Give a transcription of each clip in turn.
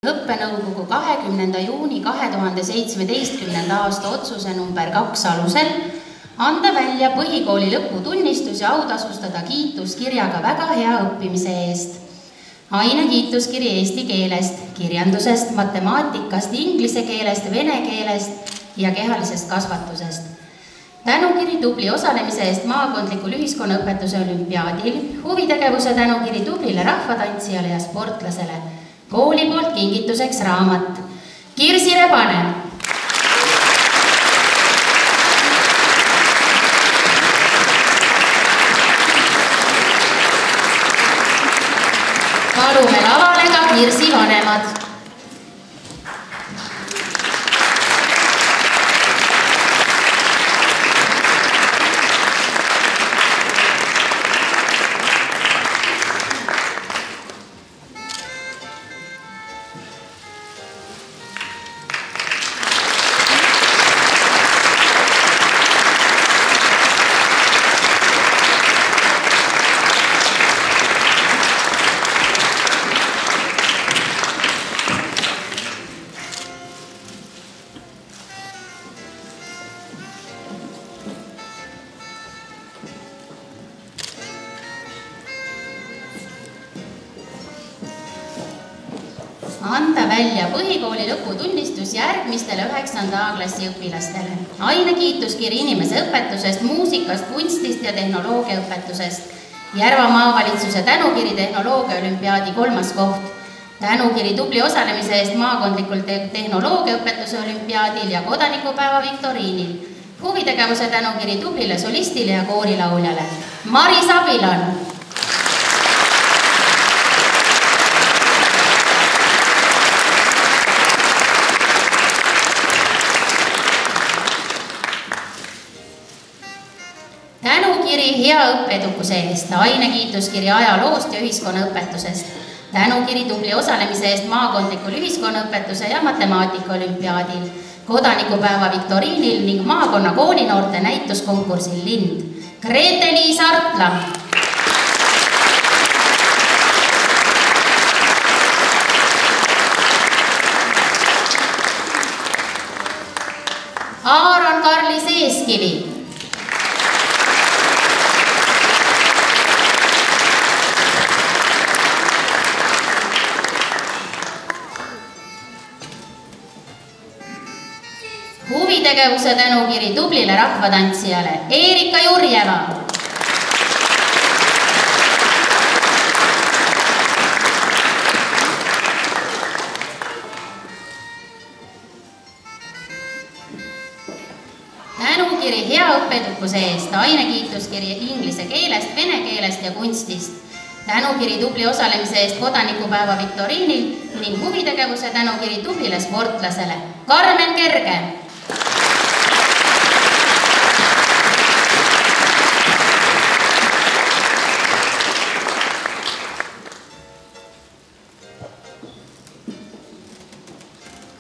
Õppenõukogu 20. juuni 2017. aasta otsuse number 2 alusel anda välja põhikooli lõputunnistus ja autasustada kiituskirjaga väga hea õppimise eest. Aine kiituskiri eesti keelest, kirjandusest, matemaatikast, inglise keelest, vene keelest ja kehalisest kasvatusest. Tänukiri tubli osalemise eest maakondlikul ühiskonnaõpetuse olümpiaadil, huvitegevuse tänukiri tublile rahvatantsijale ja sportlasele. Kooli poolt kingituseks raamat. Kirsi Rebane. Palume lavale ka Kirsi vanemad. Anda välja põhikooli lõputunnistus järgmistele 9. A-klassi õpilastele. Aine kiituskiri inimese õpetusest, muusikast, kunstist ja tehnoloogia õpetusest. Järva maavalitsuse tänukiri tehnoloogia olümpiaadi 3. koht. Tänukiri tubli osalemise eest maakondlikul tehnoloogia õpetuse olümpiaadil ja kodanikupäeva viktoriinil. Huvitegevuse tänukiri tublile solistile ja koorilauljale. Maris Abilan. Tänukiri hea õppeedukuse eest, aine kiituskiri ajaloost ja ühiskonnaõpetusest. Tänukiri tubli osalemise eest maakondlikul ühiskonnaõpetuse ja matemaatika olümpiaadil, kodanikupäeva viktoriinil ning maakonna koolinoorte näituskonkursil Lind. Grete-Liis Artla. Aaron Karlis Eeskivi. Huvitegevuse tänukiri tublile rahvatantsijale Eerika Jurjeva. Tänukiri hea õppeedukuse eest, aine kiituskiri inglise keelest, vene keelest ja kunstist. Tänukiri tubli osalemise eest kodanikupäeva viktoriinil ning huvitegevuse tänukiri tublile sportlasele Karmen Kerge.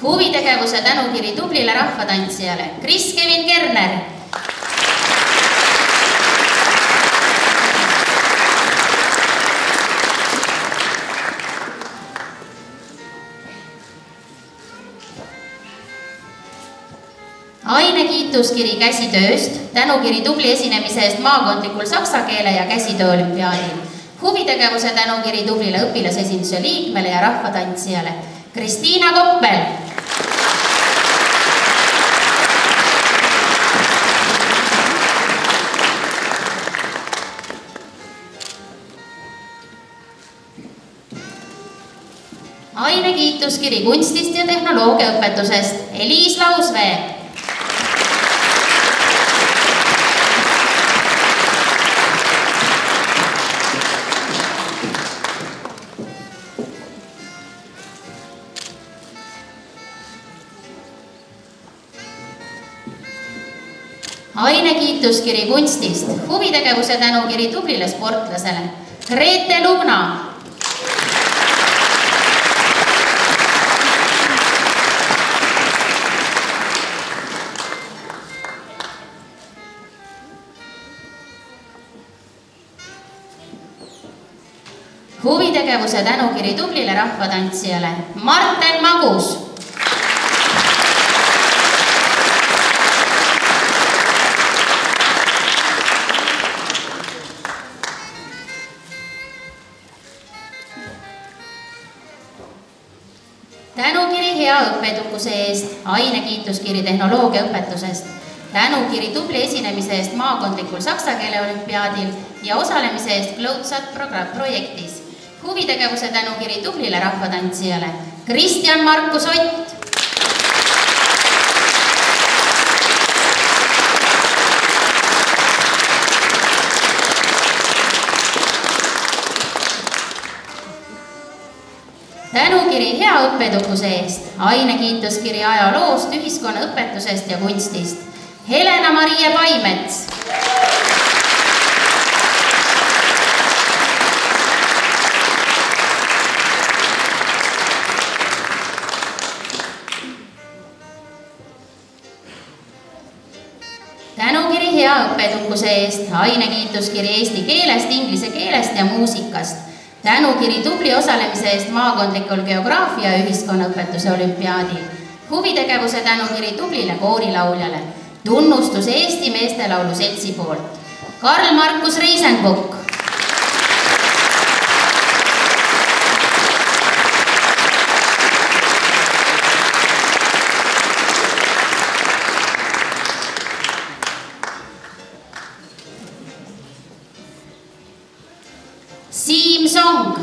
Huvitegevuse tänukiri tublile rahvatantsijale Kris-Kevin Kerner. Aine kiituskiri käsitööst, tänukiri tubli esinemise eest maakondlikul saksa keele ja käsitöö olümpiaadil. Huvitegevuse tänukiri tublile õpilasesinduse liikmele ja rahvatantsijale Kristiina Koppel. Aine kiituskiri kunstist ja tehnoloogia õpetusest Eliis Lausvee. Aine kiituskiri kunstist, huvitegevuse tänukiri tublile sportlasele Grete Lugna. Huvitegevuse tänukiri tublile rahvatantsijale Marten Magus. Tänukiri hea õppeedukuse eest, ainekiituskiri tehnoloogia õpetusest, tänukiri tubli esinemise eest maakondlikul saksa keele olümpiaadil ja osalemise eest Cloudsat projektis. Huvitegevuse tänukiri tublile rahvatantsijale Kristjan Markus Ott. Tänukiri hea õppeedukuse eest, ainekiituskiri ajaloost, ühiskonnaõpetusest ja kunstist Helena-Marie Paimets. Tänukiri hea õppeedukuse eest, ainekiituskiri eesti keelest, inglise keelest ja muusikast. Tänukiri tubli osalemise eest maakondlikul geograafia ja ühiskonnaõpetuse olümpiaadil. Huvitegevuse tänukiri tublile koorilauljale. Tunnustus Eesti Meestelaulu Seltsi poolt. Karl-Markus Reisenbuk. Siim Song.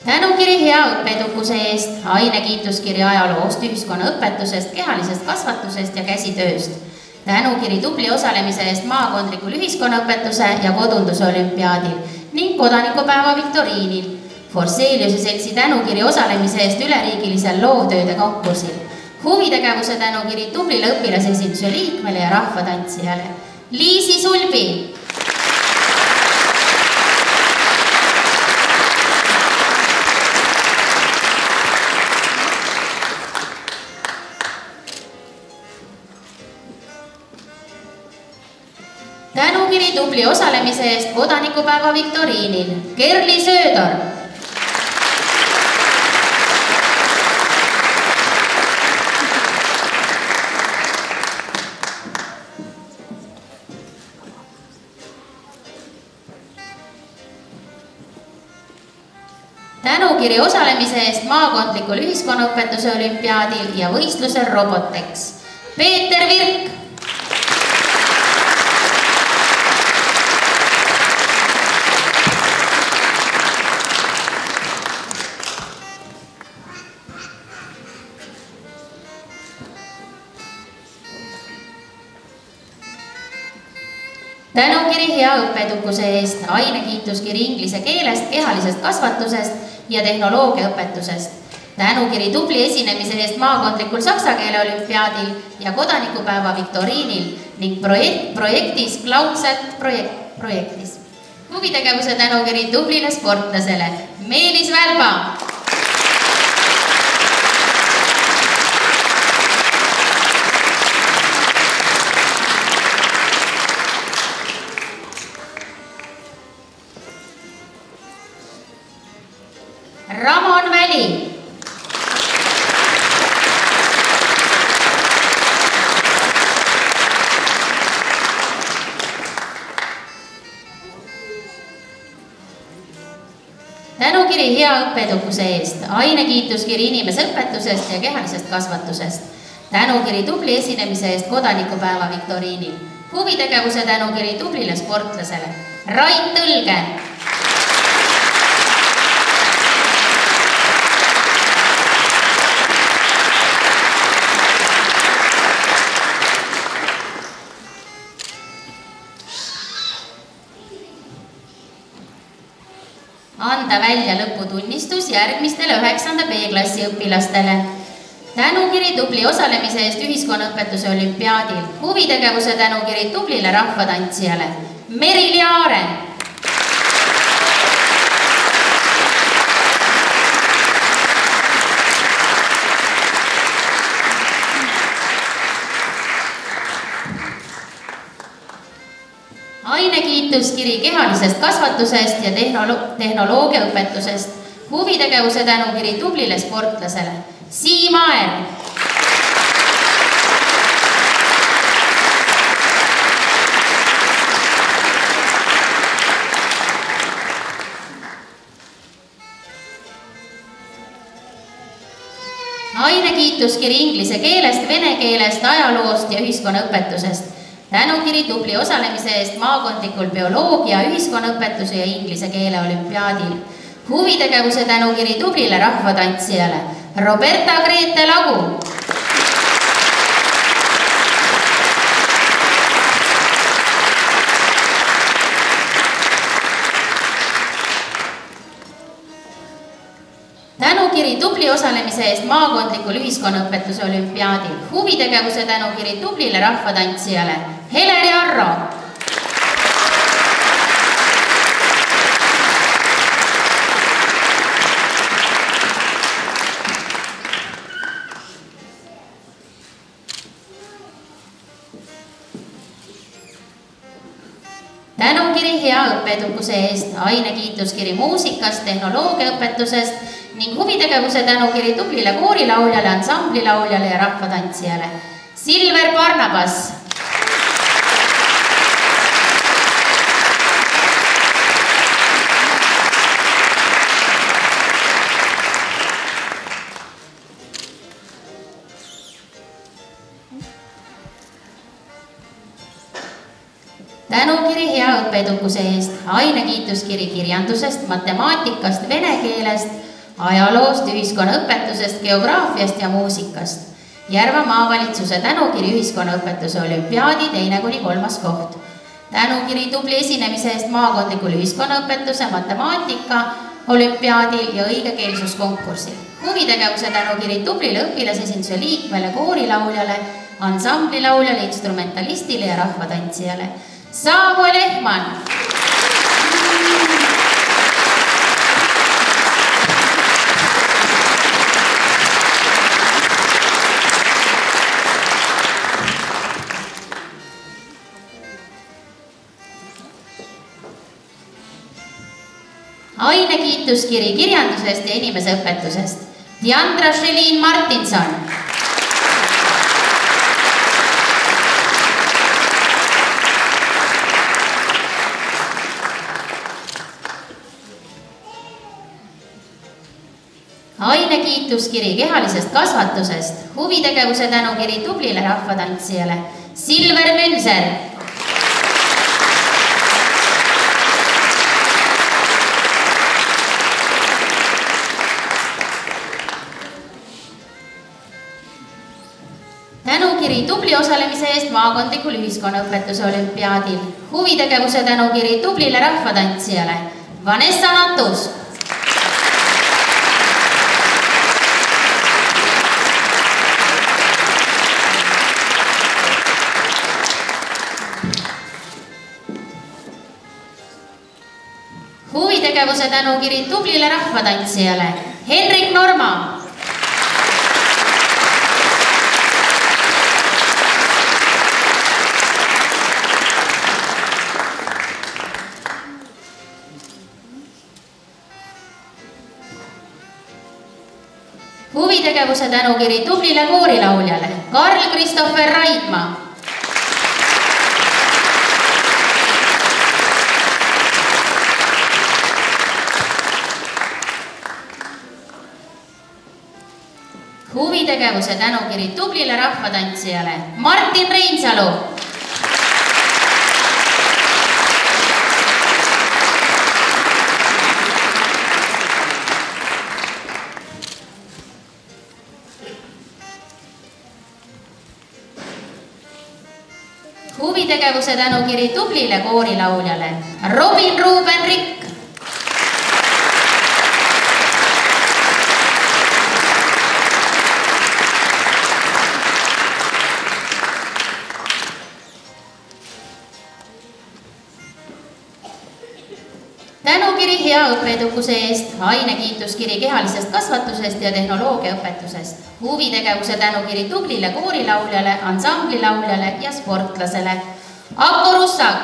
Tänukiri hea õppeedukuse eest, ainekiituskiri ajaloost, ühiskonnaõpetusest, kehalisest kasvatusest ja käsitööst. Tänukiri tubli osalemise eest maakondlikul ühiskonnaõpetuse ja kodunduse olümpiaadil ning kodanikupäeva viktoriinil. Forseliuse Seltsi tänukiri osalemise eest üleriigilisel loovtööde konkursil. Huvitegevuse tänukiri tublile õpilasesinduse liikmele ja rahvatantsijale Liisi Sulbi. Tänukiri tubli osalemise eest kodanikupäeva viktoriinil Kerli Söödor. Tänukiri osalemise eest maakondlikul ühiskonnaõpetuse olümpiaadil ja võistlusel Robotex Peeter Virk. Tänukiri hea õppeedukuse eest, ainekiituskiri inglise keelest, kehalisest kasvatusest ja tehnoloogia õpetusest. Tänukiri tubli esinemise eest maakondlikul saksa keele olümpiaadil ja kodanikupäeva viktoriinil ning projektis Cloudsat projektis. Huvitegevuse tänukiri tublile sportlasele Meelis Välba. Ramon Väli. Tänukiri hea õppeedukuse eest, ainekiituskiri inimeseõpetusest ja kehalisest kasvatusest. Tänukiri tubli esinemise eest kodanikupäeva viktoriinil. Huvitegevuse tänukiri tublile sportlasele Rait Tõlge. Anda välja lõputunnistus järgmistele 9. B-klassi õpilastele. Tänukiri tubli osalemise eest ühiskonnaõpetuse olümpiaadil. Huvitegevuse tänukiri tublile rahvatantsijale Merili Aare. kiituskiri kehalisest kasvatusest ja tehnoloogiaõpetusest. Huvitegevuse tänukiri tublile sportlasele. Siim Aer. Ainekiituskiri inglise keelest, vene keelest, ajaloost ja ühiskonnaõpetusest. Tänukiri tubli osalemise eest maakondlikul bioloogia, ühiskonnaõpetuse ja inglise keele olümpiaadil. Huvitegevuse tänukiri tublile rahvatantsijale. Roberta Grete Lagu. Tänukiri tubli osalemise eest maakondlikul ühiskonnaõpetuse olümpiaadil. Huvitegevuse tänukiri tublile rahvatantsijale. Heleri Arro. Tänukiri hea õppeedukuse eest, ainekiituskiri muusikast, tehnoloogiaõpetusest ning huvitegevuse tänukiri tublile koorilauljale, ansamblilauljale ja rahvatantsijale. Silver Barnabas. Tänukiri hea õppeedukuse eest, ainekiituskiri kirjandusest, matemaatikast, vene keelest, ajaloost, ühiskonnaõpetusest, geograafiast ja muusikast. Järva maavalitsuse tänukiri ühiskonnaõpetuse olümpiaadi 2.–3. koht. Tänukiri tubli esinemise eest maakondlikul ühiskonnaõpetuse, matemaatika olümpiaadil ja õigekeelsuskonkursil. Huvitegevuse tänukiri tublile õpilasesinduse liikmele, koorilauljale, ansamblilauljale, instrumentalistile ja rahvatantsijale. Samuel Ehman. Ainekiituskiri kirjandusest ja inimeseõpetusest. Diandra Shelin Martinson. Ainekiituskiri kehalisest kasvatusest. Huvitegevuse tänukiri tublile rahvatantsijale. Silver Münser. Tänukiri tubli osalemise eest maakondlikul ühiskonnaõpetuse olümpiaadil. Huvitegevuse tänukiri tublile rahvatantsijale. Vanessa Natus. Huvitegevuse tänukiri tublile rahvatantsijale. Henrik Norma. Huvitegevuse tänukiri tublile koorilauljale. Karl-Kristoffer Raidma. Huvitegevuse tänukiri tublile rahvatantsijale. Martin Reinsalu. Huvitegevuse tänukiri tublile koorilauljale. Robin Ruben Rikk. Tänukiri hea õppeedukuse eest, ainekiituskiri kehalisest kasvatusest ja tehnoloogiaõpetusest. Huvitegevuse tänukiri tublile koorilauljale, ansamblilauljale ja sportlasele. Akko Russak.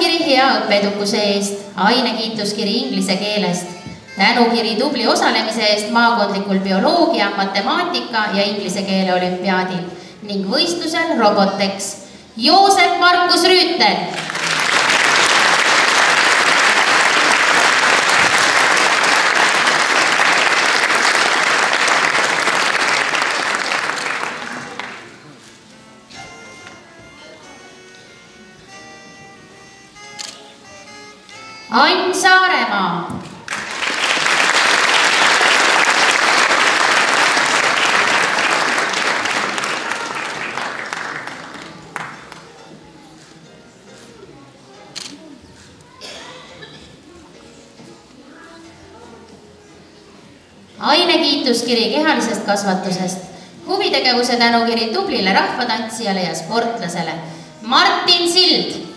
Tänukiri hea õppeedukuse eest, ainekiituskiri inglise keelest. Tänukiri tubli osalemise eest maakondlikul bioloogia, matemaatika ja inglise keele olümpiaadil ning võistlusel Robotex. Joosep Markus Rüütel. Ain Saaremaa. Ainekiituskiri kehalisest kasvatusest. Huvitegevuse tänukiri tublile rahvatantsijale ja sportlasele. Martin Sild.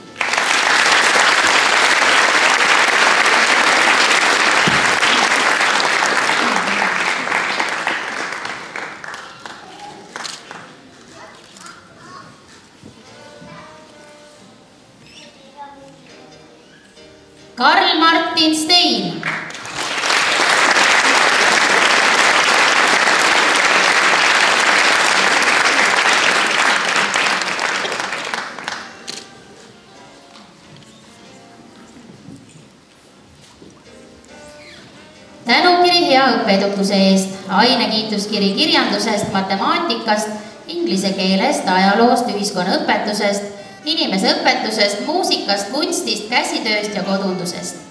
Karl Martin Stein. Tänukiri hea õppeedukuse eest, ainekiituskiri kirjandusest, matemaatikast, inglise keelest, ajaloost, ühiskonnaõpetusest, inimeseõpetusest, muusikast, kunstist, käsitööst ja kodundusest.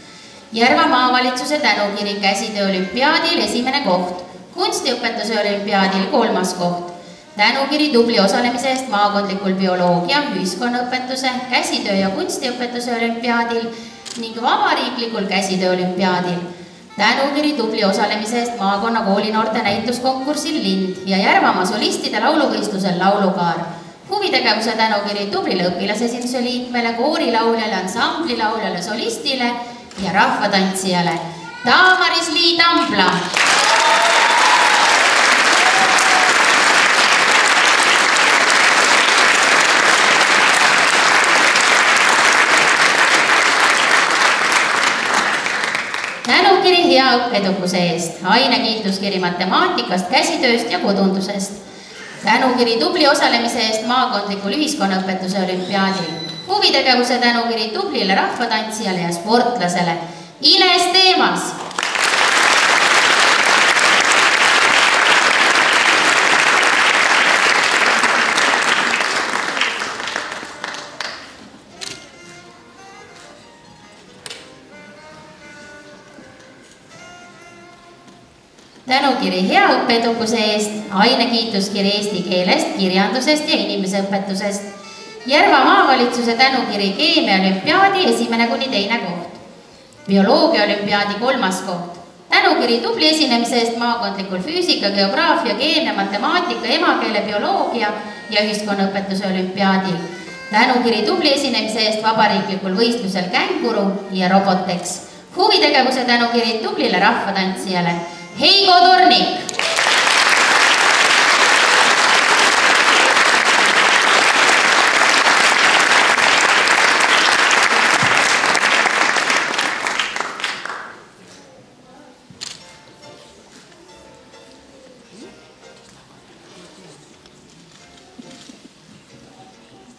Järva maavalitsuse tänukiri käsitöö olümpiaadil 1. koht, kunstiõpetuse olümpiaadil 3. koht, tänukiri tubli osalemise eest maakondlikul bioloogia, ühiskonnaõpetuse, käsitöö ja kunstiõpetuse olümpiaadil ning vabariiklikul käsitöö olümpiaadil. Tänukiri tubli osalemise eest maakonna koolinoorte näituskonkursil Lind ja Järvamaa solistide lauluvõistlusel Laulukaar. Huvitegevuse tänukiri tublile õpilasesinduse liikmele, koorilauljale, ansamblilauljale, solistile ja rahvatantsijale. Taamaris Lii Tambla. Tänukiri hea õppeedukuse eest, ainekiituskiri matemaatikast, käsitööst ja kodundusest. Tänukiri tubli osalemise eest maakondlikul ühiskonnaõpetuse olümpiaadil. Huvitegevuse tänukiri tublile rahvatantsijale ja sportlasele. Ines Teemas. Tänukiri hea õppeedukuse eest, ainekiituskiri eesti keelest, kirjandusest ja inimeseõpetusest. Järva maavalitsuse tänukiri keemia olümpiaadi 1. kuni 2. koht. Bioloogia olümpiaadi 3. koht. Tänukiri tubli esinemise eest maakondlikul füüsika, geograafia, keemia, matemaatika, emakeele, bioloogia ja ühiskonnaõpetuse olümpiaadil. Tänukiri tubli esinemise eest vabariiklikul võistlusel Känguru ja Robotex. Huvitegevuse tänukiri tublile rahvatantsijale. Heigo Tornik.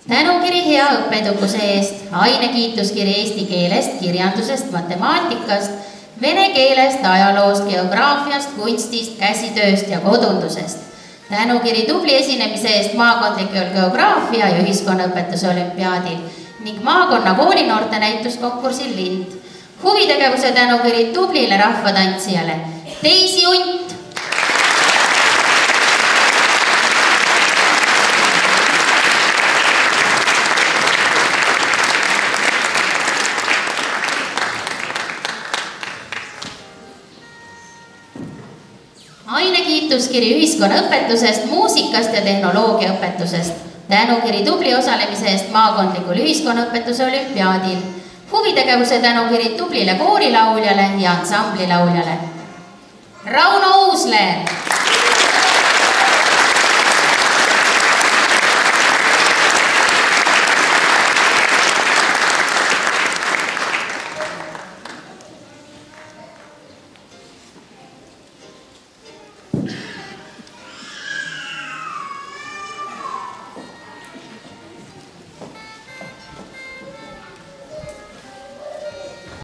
Tänukiri hea õppeedukuse eest, ainekiituskiri eesti keelest, kirjandusest, matemaatikast, vene keelest, ajaloost, geograafiast, kunstist, käsitööst ja kodundusest. Tänukiri tubli esinemise eest maakondlikul geograafia ja ühiskonnaõpetuse olümpiaadil ning maakonna koolinoorte näituskonkursil Lind. Huvitegevuse tänukiri tublile rahvatantsijale. Teisi Unt. Ainekiituskiri ühiskonnaõpetusest, muusikast ja tehnoloogiaõpetusest. Tänukiri tubli osalemise eest maakondlikul ühiskonnaõpetuse olümpiaadil. Huvitegevuse tänukiri tublile koorilauljale ja ansamblilauljale. Rauno Uusleer.